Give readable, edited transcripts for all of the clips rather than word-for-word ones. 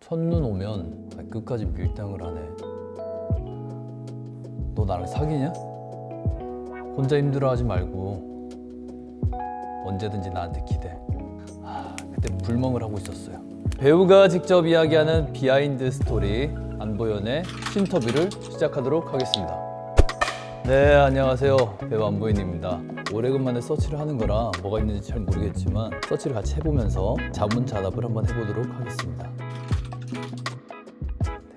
첫눈 오면 끝까지 밀당을 하네. 너 나랑 사귀냐? 혼자 힘들어하지 말고 언제든지 나한테 기대. 그때 불멍을 하고 있었어요. 배우가 직접 이야기하는 비하인드 스토리 안보현의 신터뷰를 시작하도록 하겠습니다. 네, 안녕하세요. 배우 안보현입니다. 오래간만에 서치를 하는 거라 뭐가 있는지 잘 모르겠지만 서치를 같이 해보면서 자문자답을 한번 해보도록 하겠습니다.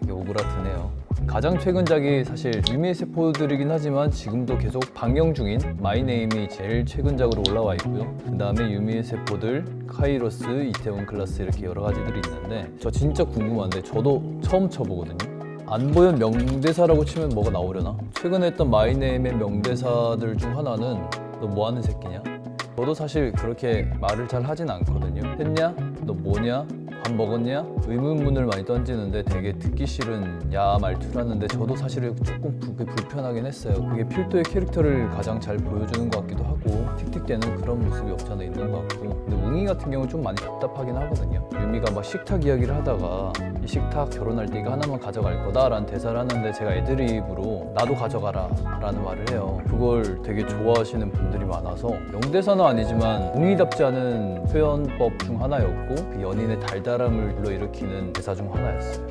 되게 오그라드네요. 가장 최근작이 사실 유미의 세포들이긴 하지만 지금도 계속 방영 중인 마이네임이 제일 최근작으로 올라와 있고요. 그 다음에 유미의 세포들, 카이로스, 이태원 클라스 이렇게 여러 가지들이 있는데 저 진짜 궁금한데 저도 처음 쳐보거든요. 안보현 명대사라고 치면 뭐가 나오려나? 최근에 했던 마이네임의 명대사들 중 하나는 너 뭐하는 새끼냐? 저도 사실 그렇게 말을 잘 하진 않거든요. 했냐? 너 뭐냐? 밥 먹었냐? 의문문을 많이 던지는데 되게 듣기 싫은 야 말투라는데 저도 사실은 조금 그게 불편하긴 했어요. 그게 필도의 캐릭터를 가장 잘 보여주는 것 같기도 하고 틱틱대는 그런 모습이 없지 않아 있는 것 같고, 근데 웅이 같은 경우는 좀 많이 답답하긴 하거든요. 유미가 막 식탁 이야기를 하다가 이 식탁 결혼할 때 이거 하나만 가져갈 거다 라는 대사를 하는데 제가 애드립으로 나도 가져가라 라는 말을 해요. 그걸 되게 좋아하시는 분들이 많아서 명대사는 아니지만 웅이답지 않은 표현법 중 하나였고 그 연인의 달달함을 불러일으키는 대사 중 하나였어요.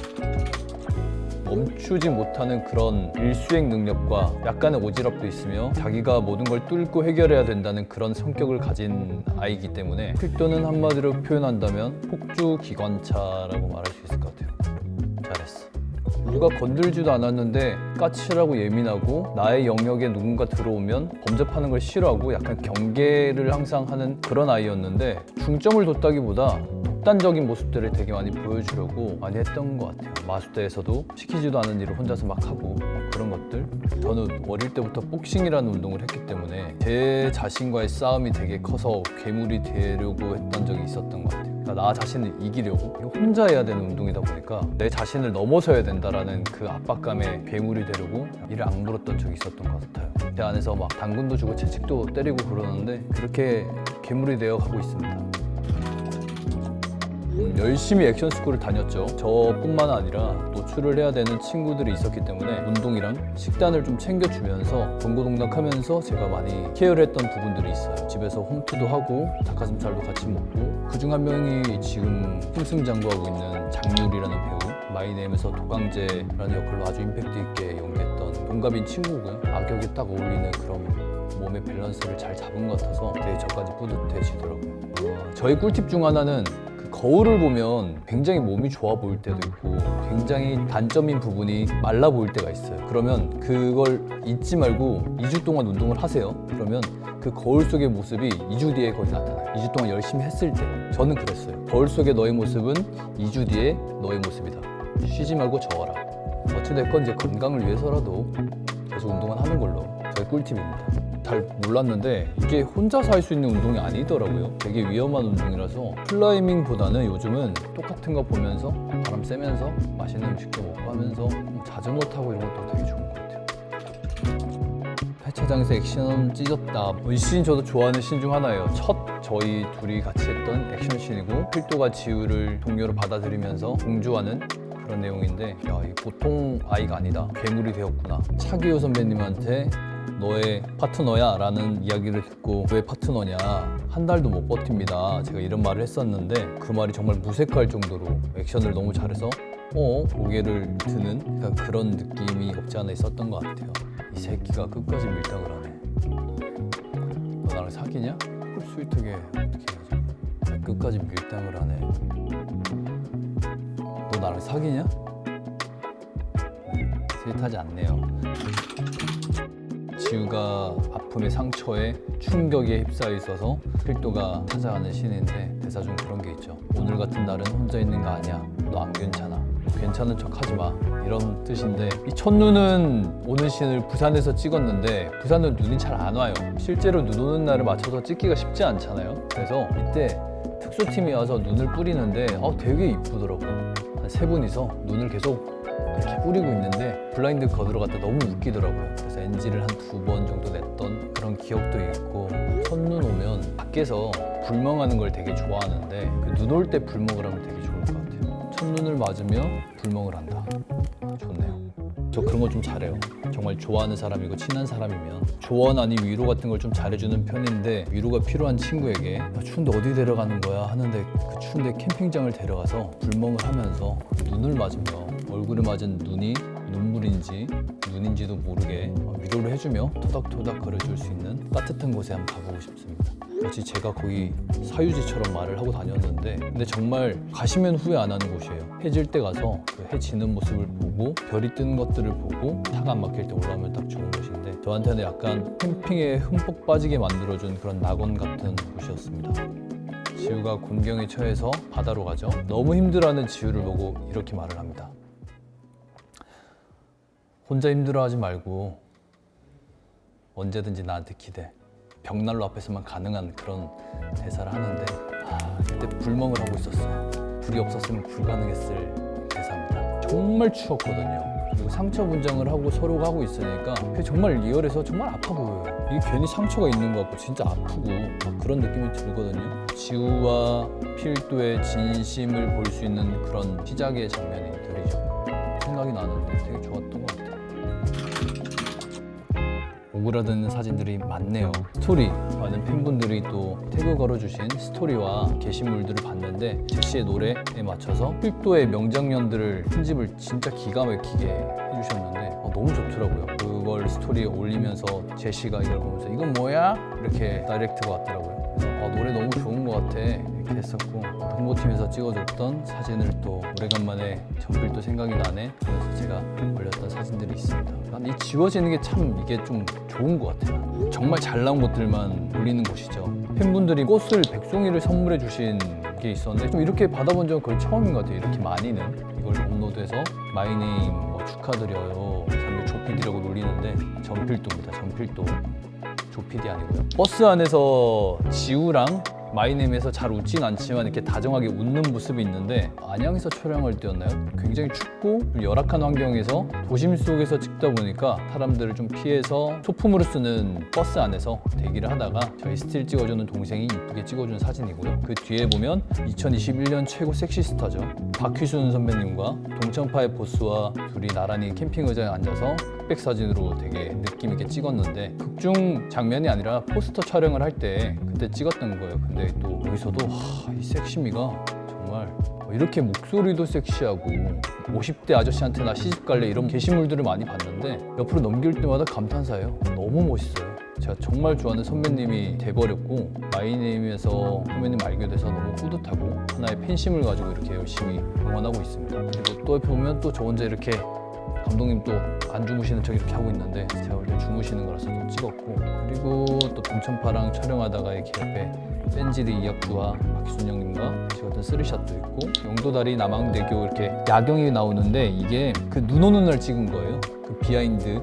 멈추지 못하는 그런 일수행 능력과 약간의 오지랖도 있으며 자기가 모든 걸 뚫고 해결해야 된다는 그런 성격을 가진 아이이기 때문에 필도는 한마디로 표현한다면 폭주기관차라고 말할 수 있을 것 같아요. 잘했어. 누가 건들지도 않았는데 까칠하고 예민하고 나의 영역에 누군가 들어오면 범접하는 걸 싫어하고 약간 경계를 항상 하는 그런 아이였는데 중점을 뒀다기보다 극단적인 모습들을 되게 많이 보여주려고 많이 했던 것 같아요. 마수대에서도 시키지도 않은 일을 혼자서 막 하고 그런 것들. 저는 어릴 때부터 복싱이라는 운동을 했기 때문에 제 자신과의 싸움이 되게 커서 괴물이 되려고 했던 적이 있었던 것 같아요. 그러니까 나 자신을 이기려고 이거 혼자 해야 되는 운동이다 보니까 내 자신을 넘어서야 된다라는 그 압박감에 괴물이 되려고 이를 악물었던 적이 있었던 것 같아요. 제 안에서 막 당근도 주고 채찍도 때리고 그러는데 그렇게 괴물이 되어 가고 있습니다. 열심히 액션 스쿨을 다녔죠. 저뿐만 아니라 노출을 해야 되는 친구들이 있었기 때문에 운동이랑 식단을 좀 챙겨주면서 동고동락하면서 제가 많이 케어를 했던 부분들이 있어요. 집에서 홈트도 하고 닭가슴살도 같이 먹고 그중 한 명이 지금 승승장구하고 있는 장률이라는 배우, 마이네임에서 도강제라는 역할로 아주 임팩트 있게 연기했던 동갑인 친구고요. 악역에 딱 어울리는 그런 몸의 밸런스를 잘 잡은 것 같아서 되게 저까지 뿌듯해지더라고요. 저희 꿀팁 중 하나는 거울을 보면 굉장히 몸이 좋아 보일 때도 있고 굉장히 단점인 부분이 말라 보일 때가 있어요. 그러면 그걸 잊지 말고 2주 동안 운동을 하세요. 그러면 그 거울 속의 모습이 2주 뒤에 거의 나타나요. 2주 동안 열심히 했을 때 저는 그랬어요. 거울 속의 너의 모습은 2주 뒤에 너의 모습이다. 쉬지 말고 저어라. 어찌됐건 이제 건강을 위해서라도 계속 운동은 하는 걸로 저의 꿀팁입니다. 잘 몰랐는데 이게 혼자서 할 수 있는 운동이 아니더라고요. 되게 위험한 운동이라서 클라이밍보다는 요즘은 똑같은 거 보면서 바람 쐬면서 맛있는 음식도 먹고 하면서 자전거 타고 이런 것도 되게 좋은 것 같아요. 폐차장에서 액션 찢었다. 이 씬 저도 좋아하는 씬 중 하나예요. 첫 저희 둘이 같이 했던 액션씬이고 필도가 지우를 동료로 받아들이면서 공주하는 그런 내용인데 야, 이 보통 아이가 아니다. 괴물이 되었구나. 차기호 선배님한테 너의 파트너야 라는 이야기를 듣고 왜 파트너냐, 한 달도 못 버팁니다. 제가 이런 말을 했었는데 그 말이 정말 무색할 정도로 액션을 너무 잘해서 고개를 드는 그런 느낌이 없지 않아 있었던 것 같아요. 이 새끼가 끝까지 밀당을 하네. 너 나랑 사귀냐? 스윗하게 어떻게 해야지? 끝까지 밀당을 하네. 너 나랑 사귀냐? 스윗하지 않네요. 지우가 아픔의 상처에 충격에 휩싸여 있어서 필도가 찾아가는 씬인데 대사 중 그런 게 있죠. 오늘 같은 날은 혼자 있는 거 아니야. 너 안 괜찮아. 괜찮은 척 하지 마. 이런 뜻인데 이 첫눈은 오는 씬을 부산에서 찍었는데 부산은 눈이 잘 안 와요. 실제로 눈 오는 날을 맞춰서 찍기가 쉽지 않잖아요. 그래서 이때 특수팀이 와서 눈을 뿌리는데 되게 이쁘더라고요. 한 세 분이서 눈을 계속 이렇게 뿌리고 있는데 블라인드 거들어갔다 너무 웃기더라고요. 그래서 NG를 한 2번 정도 냈던 그런 기억도 있고 첫눈 오면 밖에서 불멍하는 걸 되게 좋아하는데 그 눈 올 때 불멍을 하면 되게 좋을 것 같아요. 첫눈을 맞으며 불멍을 한다. 좋네요. 저 그런 거 좀 잘해요. 정말 좋아하는 사람이고 친한 사람이면 조언 아니 위로 같은 걸 좀 잘해주는 편인데, 위로가 필요한 친구에게 야, 추운데 어디 데려가는 거야 하는데 그 추운데 캠핑장을 데려가서 불멍을 하면서 눈을 맞으며 얼굴에 맞은 눈이 눈물인지 눈인지도 모르게 위로를 해주며 토닥토닥 거려줄 수 있는 따뜻한 곳에 한번 가보고 싶습니다. 마치 제가 거기 사유지처럼 말을 하고 다녔는데, 근데 정말 가시면 후회 안 하는 곳이에요. 해질 때 가서 그 해 지는 모습을 보고 별이 뜨는 것들을 보고 차가 안 막힐 때 올라오면 딱 좋은 곳인데, 저한테는 약간 캠핑에 흠뻑 빠지게 만들어준 그런 낙원 같은 곳이었습니다. 지우가 곤경에 처해서 바다로 가죠. 너무 힘들어하는 지우를 보고 이렇게 말을 합니다. 혼자 힘들어하지 말고 언제든지 나한테 기대. 벽난로 앞에서만 가능한 그런 대사를 하는데, 그때 불멍을 하고 있었어요. 불이 없었으면 불가능했을 대사입니다. 정말 추웠거든요. 그리고 상처 분장을 하고 서로가 하고 있으니까 그게 정말 리얼해서 정말 아파 보여요. 이게 괜히 상처가 있는 것 같고 진짜 아프고 막 그런 느낌이 들거든요. 지우와 필도의 진심을 볼 수 있는 그런 시작의 장면들이죠. 생각이 나는데 되게 좋았던 것 같아요. 오그라드는 사진들이 많네요. 스토리, 많은 팬분들이 또 태그 걸어주신 스토리와 게시물들을 봤는데, 제시의 노래에 맞춰서 필도의 명장면들을 편집을 진짜 기가 막히게 해주셨는데 너무 좋더라고요. 그걸 스토리에 올리면서 제시가 이걸 보면서 이건 뭐야? 이렇게 다이렉트가 왔더라고요. 그래서 노래 너무 좋은 것 같아 이렇게 했었고, 홍보팀에서 찍어줬던 사진을 또 오래간만에 전필도 생각이 나네 그래서 제가 올렸던 사진들이 있습니다. 난 이 지워지는 게 참 이게 좀 좋은 것 같아요. 정말 잘 나온 것들만 올리는 곳이죠. 팬분들이 꽃을 백송이를 선물해 주신 게 있었는데 좀 이렇게 받아본 적은 거의 처음인 것 같아요. 이렇게 많이는 이걸 업로드해서 마이네임 뭐 축하드려요 사람들 조피디라고 놀리는데 전필도입니다. 전필도 조피디 아니고요. 버스 안에서 지우랑 마이네임에서 잘 웃진 않지만 이렇게 다정하게 웃는 모습이 있는데, 안양에서 촬영할 때였나요? 굉장히 춥고 열악한 환경에서 도심 속에서 찍다 보니까 사람들을 좀 피해서 소품으로 쓰는 버스 안에서 대기를 하다가 저희 스틸 찍어주는 동생이 이쁘게 찍어준 사진이고요. 그 뒤에 보면 2021년 최고 섹시 스타죠. 박휘순 선배님과 동천파의 보스와 둘이 나란히 캠핑 의자에 앉아서 흑백 사진으로 되게 느낌 있게 찍었는데, 극중 장면이 아니라 포스터 촬영을 할 때 그때 찍었던 거예요. 근데 또 여기서도 이 섹시미가 정말 이렇게 목소리도 섹시하고 50대 아저씨한테나 시집 갈래 이런 게시물들을 많이 봤는데 옆으로 넘길 때마다 감탄사예요. 너무 멋있어요. 제가 정말 좋아하는 선배님이 돼버렸고 마이네임에서 선배님 알게 돼서 너무 뿌듯하고 하나의 팬심을 가지고 이렇게 열심히 응원하고 있습니다. 그리고 또 옆에 보면 또 저 혼자 이렇게 감독님 또 안 주무시는 척 이렇게 하고 있는데 제가 볼 때 주무시는 거라서 또 찍었고, 그리고 또 동천파랑 촬영하다가 이렇게 옆에 뺀지리 이학주와 박희순 형님과 찍었던 쓰리샷도 있고, 영도다리 남항대교 이렇게 야경이 나오는데 이게 그 눈 오는 날 찍은 거예요. 그 비하인드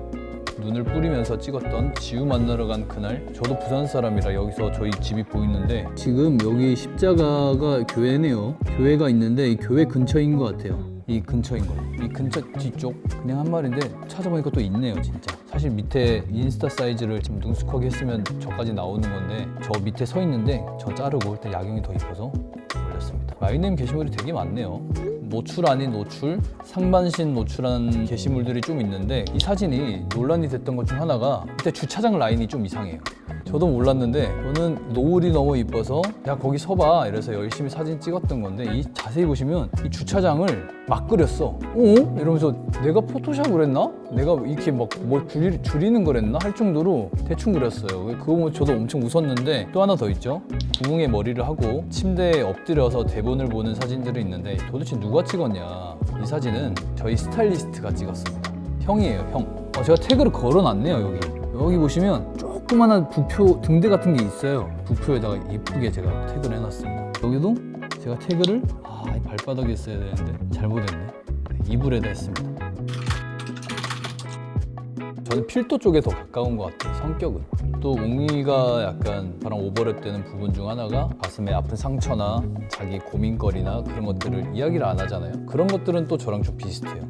눈을 뿌리면서 찍었던 지우 만나러 간 그날. 저도 부산 사람이라 여기서 저희 집이 보이는데 지금 여기 십자가가 교회네요. 교회가 있는데 이 교회 근처인 것 같아요. 이 근처인 거예요. 이 근처 뒤쪽 그냥 한 말인데 찾아보니까 또 있네요 진짜. 사실 밑에 인스타 사이즈를 좀 능숙하게 했으면 저까지 나오는 건데 저 밑에 서 있는데 저 자르고 일단 야경이 더 이뻐서 올렸습니다. 마이네임 게시물이 되게 많네요. 노출 아닌 노출, 상반신 노출한 게시물들이 좀 있는데, 이 사진이 논란이 됐던 것 중 하나가 이때 주차장 라인이 좀 이상해요. 저도 몰랐는데 저는 노을이 너무 이뻐서 야 거기 서봐 이래서 열심히 사진 찍었던 건데, 이 자세히 보시면 이 주차장을 막 그렸어. 이러면서 내가 포토샵을 했나? 내가 이렇게 막 뭘 줄이는 거랬나? 할 정도로 대충 그렸어요. 그거 보면 저도 엄청 웃었는데, 또 하나 더 있죠. 부흥의 머리를 하고 침대에 엎드려서 대본을 보는 사진들이 있는데 도대체 누가 찍었냐. 이 사진은 저희 스타일리스트가 찍었습니다. 형이에요, 형. 제가 태그를 걸어놨네요. 여기 보시면 조그만한 부표 등대 같은 게 있어요. 부표에다가 예쁘게 제가 태그를 해놨습니다. 여기도 제가 태그를 이 발바닥에 써야 되는데 잘못했네. 이불에다 했습니다. 저는 필도 쪽에 더 가까운 것 같아요, 성격은. 또 웅이가 약간 저랑 오버랩 되는 부분 중 하나가 가슴에 아픈 상처나 자기 고민거리나 그런 것들을 이야기를 안 하잖아요. 그런 것들은 또 저랑 좀 비슷해요.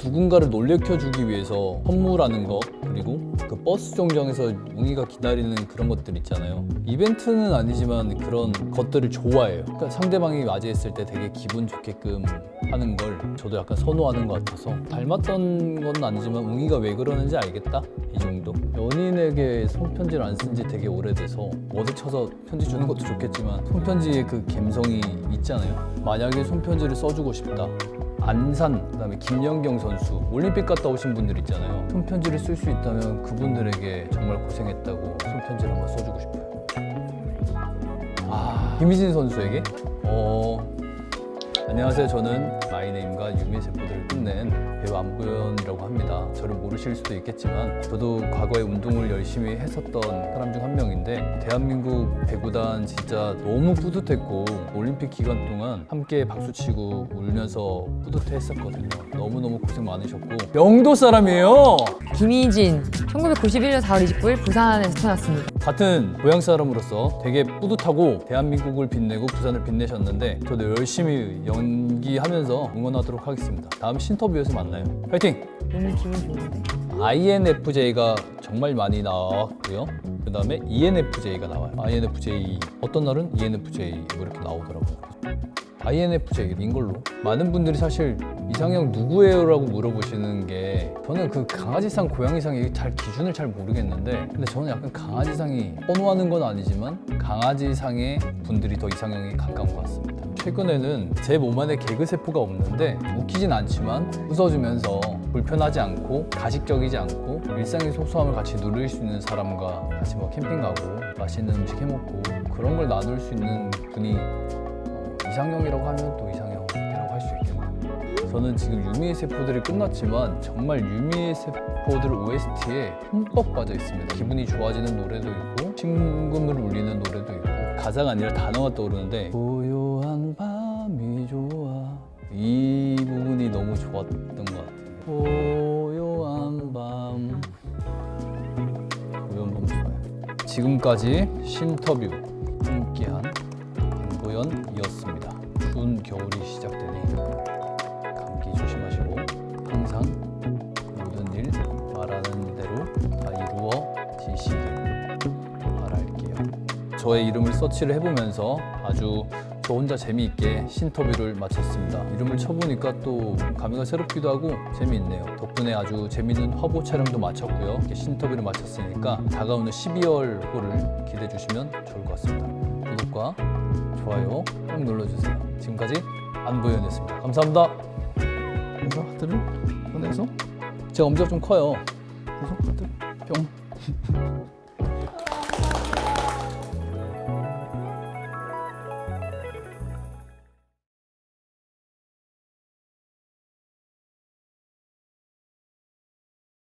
누군가를 놀래켜주기 위해서 선물하는 거, 그리고 그 버스 정류장에서 웅이가 기다리는 그런 것들 있잖아요. 이벤트는 아니지만 그런 것들을 좋아해요. 그러니까 상대방이 맞이했을 때 되게 기분 좋게끔 하는 걸 저도 약간 선호하는 것 같아서 닮았던 건 아니지만 웅이가 왜 그러는지 알겠다? 이 정도? 연인에게 손편지를 안 쓴 지 되게 오래돼서 워드 쳐서 편지 주는 것도 좋겠지만 손편지에 그 감성이 있잖아요. 만약에 손편지를 써주고 싶다. 안산, 그다음에 김연경 선수 올림픽 갔다 오신 분들 있잖아요. 손편지를 쓸 수 있다면 그분들에게 정말 고생했다고 손편지를 한번 써주고 싶어요. 김희진 선수에게 안녕하세요. 저는 마이네임과 유미의 세포들을 끝낸 배우 안보현이라고 합니다. 저를 모르실 수도 있겠지만 저도 과거에 운동을 열심히 했었던 사람 중 한 명인데 대한민국 배구단 진짜 너무 뿌듯했고 올림픽 기간 동안 함께 박수치고 울면서 뿌듯해했었거든요. 너무너무 고생 많으셨고 영도 사람이에요. 김희진 1991년 4월 29일 부산에서 태어났습니다. 같은 고향 사람으로서 되게 뿌듯하고 대한민국을 빛내고 부산을 빛내셨는데 저도 열심히 연기하면서 응원하도록 하겠습니다. 다음 신터뷰에서 만나요. 파이팅! 오늘 기분 좋은데? INFJ가 정말 많이 나왔고요. 그 다음에 ENFJ가 나와요. INFJ 어떤 날은 ENFJ 뭐 이렇게 나오더라고요. INFJ인 걸로 많은 분들이 사실 이상형 누구예요? 라고 물어보시는 게 저는 그 강아지상, 고양이상이 기준을 잘 모르겠는데 근데 저는 약간 강아지상이 선호하는 건 아니지만 강아지상의 분들이 더 이상형에 가까운 것 같습니다. 최근에는 제 몸 안에 개그세포가 없는데 웃기진 않지만 웃어주면서 불편하지 않고 가식적이지 않고 일상의 소소함을 같이 누릴 수 있는 사람과 같이 뭐 캠핑 가고 맛있는 음식 해먹고 그런 걸 나눌 수 있는 분이 이상형이라고 하면 또 이상형이라고 할 수 있겠네요. 저는 지금 유미의 세포들이 끝났지만 정말 유미의 세포들 OST에 흠뻑 빠져 있습니다. 기분이 좋아지는 노래도 있고 심금을 울리는 노래도 있고 가사가 아니라 단어가 떠오르는데 고요한 밤이 좋아 이 부분이 너무 좋았던 것 같아요. 고요한 밤 좋아요. 지금까지 신터뷰 함께한 안보현이었습니다. 추운 겨울이 시작되니 감기 조심하시고 항상 모든 일 말하는 대로 다 이루어지시길 바랄게요. 저의 이름을 서치를 해보면서 아주 저 혼자 재미있게 신터뷰를 마쳤습니다. 이름을 쳐보니까 또 감회가 새롭기도 하고 재미있네요. 덕분에 아주 재미있는 화보 촬영도 마쳤고요. 이렇게 신터뷰를 마쳤으니까 다가오는 12월 호를 기대해 주시면 좋을 것 같습니다. 구독과 좋아요 꼭 눌러주세요. 지금까지 안보현이었습니다. 감사합니다. 그래서 하트를 보내서 제 엄지가 좀 커요. 그래서 하트 뿅.